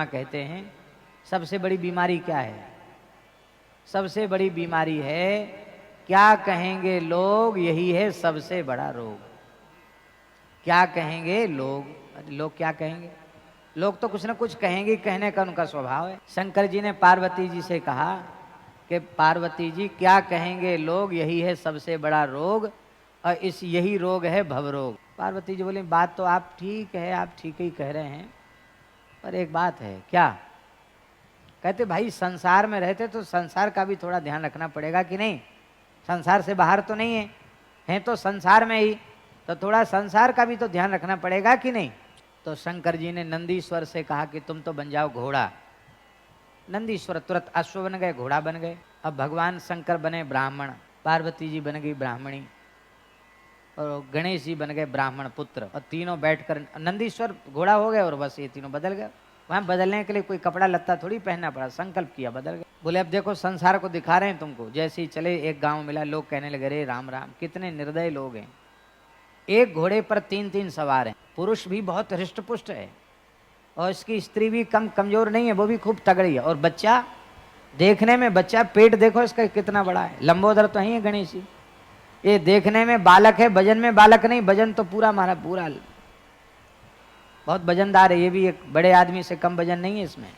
कहते हैं सबसे बड़ी बीमारी क्या है? सबसे बड़ी बीमारी है क्या कहेंगे लोग, यही है सबसे बड़ा रोग। क्या कहेंगे लोग? लोग क्या कहेंगे? लोग तो कुछ ना कुछ कहेंगे, कहने का उनका स्वभाव है। शंकर जी ने पार्वती जी से कहा कि पार्वती जी क्या कहेंगे लोग, यही है सबसे बड़ा रोग, और इस यही रोग है भवरोग। पार्वती जी बोली बात तो आप ठीक है, आप ठीक ही कह रहे हैं, पर एक बात है। क्या? कहते भाई संसार में रहते तो संसार का भी थोड़ा ध्यान रखना पड़ेगा कि नहीं? संसार से बाहर तो नहीं है, हैं तो संसार में ही, तो थोड़ा संसार का भी तो ध्यान रखना पड़ेगा कि नहीं? तो शंकर जी ने नंदीश्वर से कहा कि तुम तो बन जाओ घोड़ा। नंदीश्वर तुरंत अश्व बन गए, घोड़ा बन गए। अब भगवान शंकर बने ब्राह्मण, पार्वती जी बन गई ब्राह्मणी, और गणेश जी बन गए ब्राह्मण पुत्र, और तीनों बैठकर नंदीश्वर घोड़ा हो गए और बस ये तीनों बदल गए। वहां बदलने के लिए कोई कपड़ा लत्ता थोड़ी पहनना पड़ा, संकल्प किया, बदल गए। बोले अब देखो संसार को दिखा रहे हैं तुमको। जैसे ही चले एक गांव मिला, लोग कहने लगे रे राम राम, कितने निर्दय लोग हैं। एक घोड़े पर तीन तीन सवार हैं, पुरुष भी बहुत हृष्ट पुष्ट है और इसकी स्त्री भी कम कमजोर नहीं है, वो भी खूब तगड़ी है। और बच्चा देखने में, बच्चा पेट देखो इसका कितना बड़ा है, लंबोदर तो ही है गणेश जी। ये देखने में बालक है, वजन में बालक नहीं, वजन तो पूरा मारा पूरा बहुत वजनदार है। ये भी एक बड़े आदमी से कम वजन नहीं है इसमें।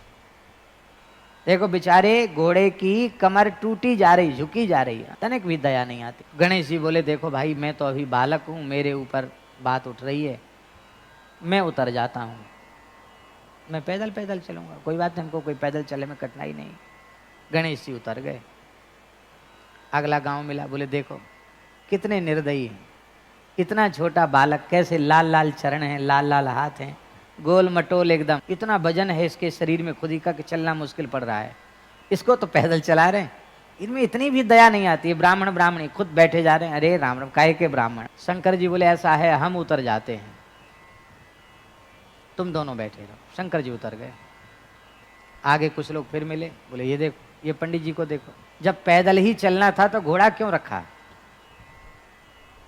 देखो बेचारे घोड़े की कमर टूटी जा रही, झुकी जा रही है, तनिक भी दया नहीं आती। गणेश जी बोले देखो भाई मैं तो अभी बालक हूं, मेरे ऊपर बात उठ रही है, मैं उतर जाता हूं, मैं पैदल पैदल चलूंगा, कोई बात नहीं, हमको कोई पैदल चलने में कठिनाई नहीं। गणेश जी उतर गए। अगला गांव मिला, बोले देखो कितने निर्दयी हैं, इतना छोटा बालक, कैसे लाल लाल चरण हैं, लाल लाल हाथ हैं, गोल मटोल एकदम, इतना वजन है इसके शरीर में खुद ही का कि चलना मुश्किल पड़ रहा है, इसको तो पैदल चला रहे हैं, इनमें इतनी भी दया नहीं आती है। ब्राह्मण ब्राह्मणी खुद बैठे जा रहे हैं, अरे राम राम, काहे के ब्राह्मण? शंकर जी बोले ऐसा है, हम उतर जाते हैं, तुम दोनों बैठे रहो। शंकर जी उतर गए। आगे कुछ लोग फिर मिले, बोले ये देखो, ये पंडित जी को देखो, जब पैदल ही चलना था तो घोड़ा क्यों रखा?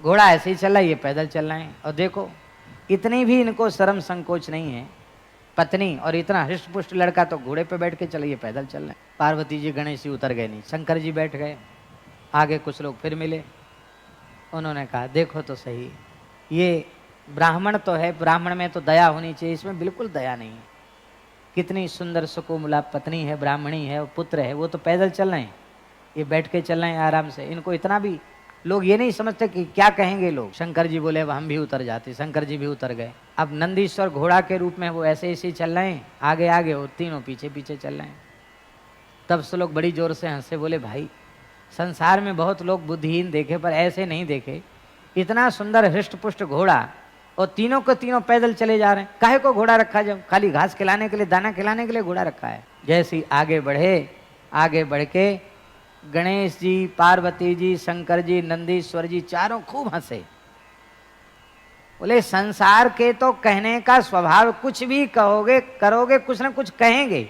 घोड़ा ऐसे ही चल रहा है, ये पैदल चल रहे हैं, और देखो इतनी भी इनको शर्म संकोच नहीं है। पत्नी और इतना हृष्ट पुष्ट लड़का तो घोड़े पे बैठ के चले, ये पैदल चल रहे हैं। पार्वती जी गणेश जी उतर गए नहीं, शंकर जी बैठ गए। आगे कुछ लोग फिर मिले, उन्होंने कहा देखो तो सही, ये ब्राह्मण तो है, ब्राह्मण में तो दया होनी चाहिए, इसमें बिल्कुल दया नहीं है। कितनी सुंदर सुकोमला पत्नी है, ब्राह्मणी है, पुत्र है, वो तो पैदल चल रहे हैं, ये बैठ के चल रहे हैं आराम से। इनको इतना भी लोग ये नहीं समझते कि क्या कहेंगे लोग। शंकर जी बोले हम भी उतर जाते, शंकर जी भी उतर गए। अब नंदीश्वर घोड़ा के रूप में वो ऐसे ऐसे चल रहे हैं, आगे आगे वो तीनों पीछे पीछे चल रहे हैं। तब से लोग बड़ी जोर से हंसे, बोले भाई संसार में बहुत लोग बुद्धिहीन देखे पर ऐसे नहीं देखे, इतना सुंदर हृष्ट पुष्ट घोड़ा और तीनों को तीनों पैदल चले जा रहे हैं। काहे को घोड़ा रखा? जब खाली घास खिलाने के लिए, दाना खिलाने के लिए घोड़ा रखा है। जैसे ही आगे बढ़े, आगे बढ़ के गणेश जी, पार्वती जी, शंकर जी, नंदीश्वर जी चारों खूब हंसे। बोले संसार के तो कहने का स्वभाव, कुछ भी कहोगे करोगे कुछ ना कुछ कहेंगे,